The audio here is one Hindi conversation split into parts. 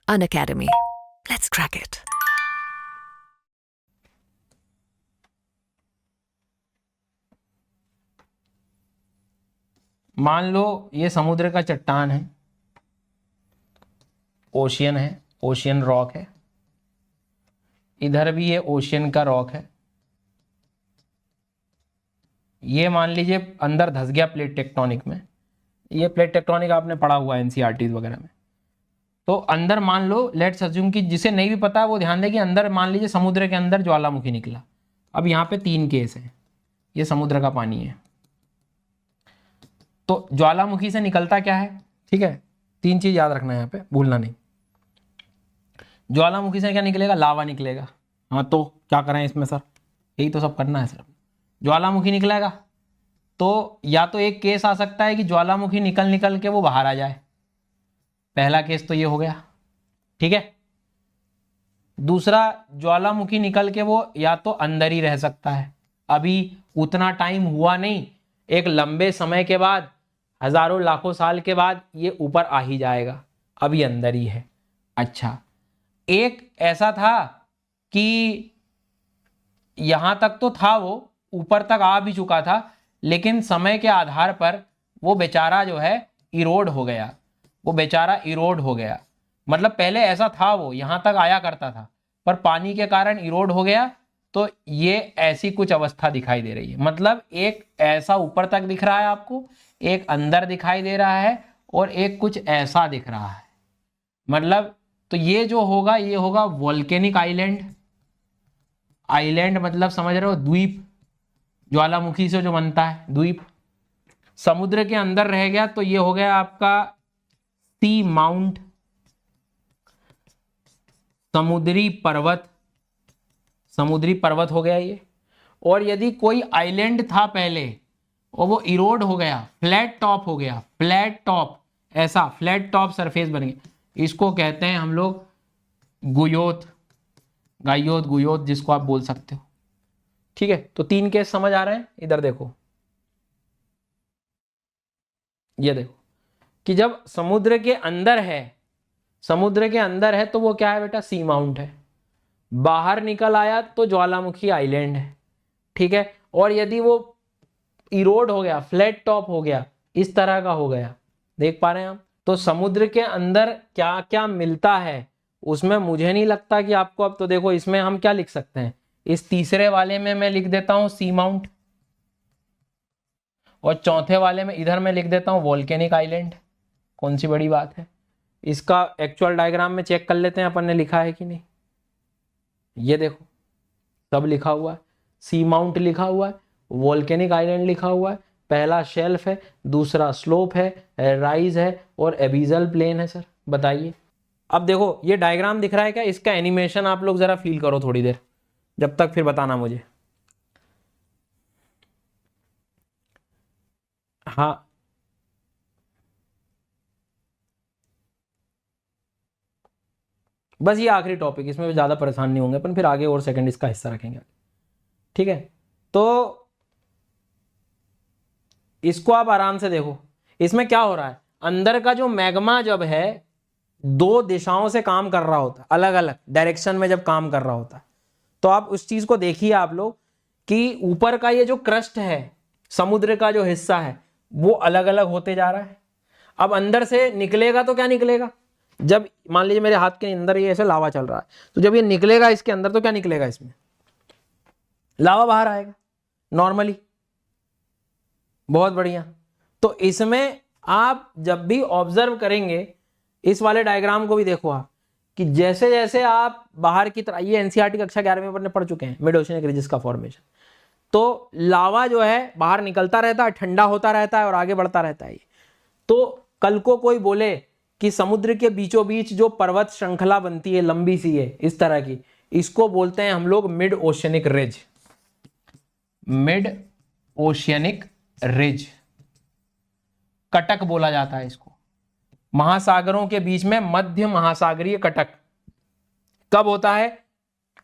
Unacademy. Let's crack it. मान लो ये समुद्र का चट्टान है, ओशियन है, ओशियन रॉक है, इधर भी ये ओशियन का रॉक है। ये मान लीजिए अंदर धस गया प्लेट टेक्टोनिक में। ये प्लेट टेक्टोनिक आपने पढ़ा हुआ है एनसीईआरटी वगैरह में। तो अंदर मान लो, लेट्स अज्यूम कि जिसे नहीं भी पता वो ध्यान दे कि अंदर मान लीजिए समुद्र के अंदर ज्वालामुखी निकला। अब यहाँ पे 3 केस हैं। ये समुद्र का पानी है, तो ज्वालामुखी से निकलता क्या है, ठीक है, 3 चीज याद रखना है यहाँ पे, भूलना नहीं। ज्वालामुखी से क्या निकलेगा, लावा निकलेगा। हाँ तो क्या करें इसमें सर, यही तो सब करना है सर। ज्वालामुखी निकलेगा तो या तो एक केस आ सकता है कि ज्वालामुखी निकल के वो बाहर आ जाए, पहला केस तो ये हो गया, ठीक है। दूसरा, ज्वालामुखी निकल के वो या तो अंदर ही रह सकता है, अभी उतना टाइम हुआ नहीं, एक लंबे समय के बाद, हजारों लाखों साल के बाद ये ऊपर आ ही जाएगा, अभी अंदर ही है। अच्छा, एक ऐसा था कि यहां तक तो था, वो ऊपर तक आ भी चुका था, लेकिन समय के आधार पर वो बेचारा जो है इरोड हो गया, वो बेचारा इरोड हो गया। मतलब पहले ऐसा था, वो यहां तक आया करता था, पर पानी के कारण इरोड हो गया। तो ये ऐसी कुछ अवस्था दिखाई दे रही है। मतलब एक ऐसा ऊपर तक दिख रहा है आपको, एक अंदर दिखाई दे रहा है, और एक कुछ ऐसा दिख रहा है। मतलब तो ये जो होगा, ये होगा वोल्केनिक आइलैंड। आइलैंड मतलब समझ रहे हो, द्वीप, ज्वालामुखी से जो बनता है द्वीप। समुद्र के अंदर रह गया तो ये हो गया आपका सी माउंट, समुद्री पर्वत, समुद्री पर्वत हो गया ये। और यदि कोई आइलैंड था पहले और वो इरोड हो गया, फ्लैट टॉप हो गया, फ्लैट टॉप, ऐसा फ्लैट टॉप सरफेस बन गया, इसको कहते हैं हम लोग गुयोत, गायोत, गुयोत, जिसको आप बोल सकते हो, ठीक है। तो 3 केस समझ आ रहे हैं। इधर देखो, ये देखो कि जब समुद्र के अंदर है, समुद्र के अंदर है तो वो क्या है बेटा, सी माउंट है। बाहर निकल आया तो ज्वालामुखी आइलैंड है, ठीक है। और यदि वो इरोड हो गया, फ्लैट टॉप हो गया, इस तरह का हो गया, देख पा रहे हैं आप। तो समुद्र के अंदर क्या क्या मिलता है उसमें मुझे नहीं लगता कि आपको, अब तो देखो इसमें हम क्या लिख सकते हैं, इस तीसरे वाले में मैं लिख देता हूं सी माउंट, और चौथे वाले में इधर मैं लिख देता हूं वोल्केनिक आइलैंड। कौन सी बड़ी बात है। इसका एक्चुअल डायग्राम में चेक कर लेते हैं अपन ने लिखा है कि नहीं। ये देखो सब लिखा हुआ है, सी माउंट लिखा हुआ है, वोल्केनिक आइलैंड लिखा हुआ है, पहला शेल्फ है, दूसरा स्लोप है, राइज है, और एबिजल प्लेन है। सर बताइए, अब देखो ये डायग्राम दिख रहा है क्या, इसका एनिमेशन आप लोग जरा फील करो थोड़ी देर, जब तक फिर बताना मुझे। हाँ बस ये आखिरी टॉपिक, इसमें भी ज्यादा परेशान नहीं होंगे अपन, फिर आगे और सेकंड इसका हिस्सा रखेंगे, ठीक है। तो इसको आप आराम से देखो, इसमें क्या हो रहा है, अंदर का जो मैग्मा जब है 2 दिशाओं से काम कर रहा होता है, अलग अलग डायरेक्शन में जब काम कर रहा होता है, तो आप उस चीज को देखिए आप लोग कि ऊपर का ये जो क्रस्ट है, समुद्र का जो हिस्सा है, वो अलग अलग होते जा रहा है। अब अंदर से निकलेगा तो क्या निकलेगा, जब मान लीजिए मेरे हाथ के अंदर ये ऐसे लावा चल रहा है, तो जब ये निकलेगा इसके अंदर तो क्या निकलेगा, इसमें लावा बाहर आएगा नॉर्मली। बहुत बढ़िया। तो इसमें आप जब भी ऑब्जर्व करेंगे, इस वाले डायग्राम को भी देखो आप, कि जैसे जैसे आप बाहर की तरफ, ये एनसीईआरटी कक्षा 11वीं में पढ़ चुके हैं, मिड ओशियनिक रिजेस का फॉर्मेशन। तो लावा जो है बाहर निकलता रहता है, ठंडा होता रहता है और आगे बढ़ता रहता है। तो कल को कोई बोले कि समुद्र के बीचों बीच जो पर्वत श्रृंखला बनती है, लंबी सी है इस तरह की, इसको बोलते हैं हम लोग mid oceanic ridge, mid oceanic ridge, Cuttack बोला जाता है इसको। महासागरों के बीच में मध्य महासागरीय कटक कब होता है,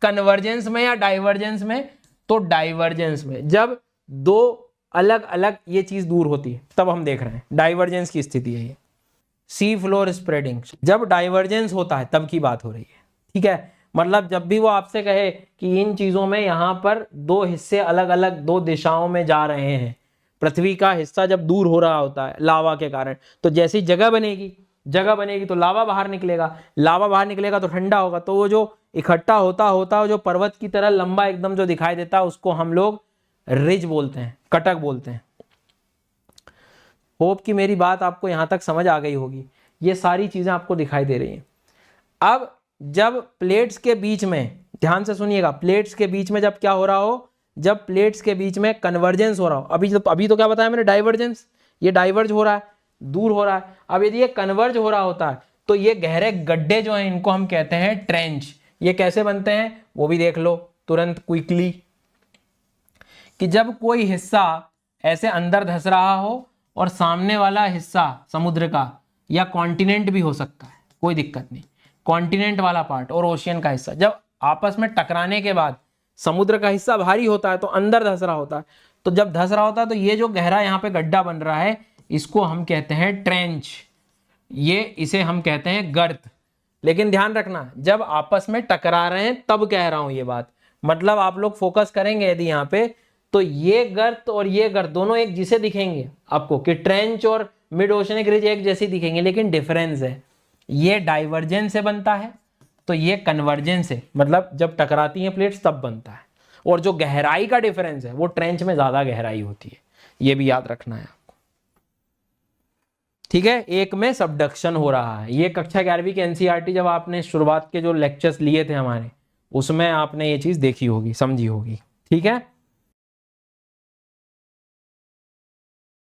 कन्वर्जेंस में या डाइवर्जेंस में, तो डाइवर्जेंस में, जब 2 अलग अलग ये चीज दूर होती है तब हम देख रहे हैं, डाइवर्जेंस की स्थिति है ये। Sea floor spreading. जब डाइवर्जेंस होता है तब की बात हो रही है, ठीक है। मतलब जब भी वो आपसे कहे कि इन चीजों में यहाँ पर दो हिस्से अलग अलग दो दिशाओं में जा रहे हैं, पृथ्वी का हिस्सा जब दूर हो रहा होता है लावा के कारण, तो जैसी जगह बनेगी तो लावा बाहर निकलेगा तो ठंडा होगा, तो वो जो इकट्ठा होता जो पर्वत की तरह लंबा एकदम जो दिखाई देता है उसको हम लोग रिज बोलते हैं, कटक बोलते हैं। होप कि मेरी बात आपको यहां तक समझ आ गई होगी। ये सारी चीजें आपको दिखाई दे रही हैं। अब जब प्लेट्स के बीच में, ध्यान से सुनिएगा, प्लेट्स के बीच में जब क्या हो रहा हो, जब प्लेट्स के बीच में कन्वर्जेंस हो रहा हो, अभी तो क्या बताया मैंने, डाइवर्जेंस, ये डाइवर्ज हो रहा है, दूर हो रहा है। अब यदि ये कन्वर्ज हो रहा होता है तो ये गहरे गड्ढे जो हैं इनको हम कहते हैं ट्रेंच। ये कैसे बनते हैं वो भी देख लो तुरंत क्विकली, कि जब कोई हिस्सा ऐसे अंदर धंस रहा हो और सामने वाला हिस्सा समुद्र का या कॉन्टिनेंट भी हो सकता है, कोई दिक्कत नहीं, कॉन्टिनेंट वाला पार्ट और ओशियन का हिस्सा जब आपस में टकराने के बाद समुद्र का हिस्सा भारी होता है तो अंदर धंस रहा होता है, तो जब धंस रहा होता है तो ये जो गहरा यहाँ पे गड्ढा बन रहा है इसको हम कहते हैं ट्रेंच, इसे हम कहते हैं गर्त। लेकिन ध्यान रखना जब आपस में टकरा रहे हैं तब कह रहा हूं ये बात, मतलब आप लोग फोकस करेंगे यदि यहाँ पे तो ये गर्त और ये गर्त दोनों एक जिसे दिखेंगे आपको कि ट्रेंच और मिड ओशनिक रिज एक जैसी दिखेंगे, लेकिन डिफरेंस है, ये डाइवर्जेंस से बनता है तो ये कन्वर्जेंस से, मतलब जब टकराती हैं प्लेट्स तब बनता है, और जो गहराई का डिफरेंस है वो ट्रेंच में ज्यादा गहराई होती है, ये भी याद रखना है आपको, ठीक है। एक में सबडक्शन हो रहा है, ये कक्षा 11वीं के एनसीईआरटी जब आपने शुरुआत के जो लेक्चर्स लिए थे हमारे उसमें आपने ये चीज देखी होगी, समझी होगी, ठीक है।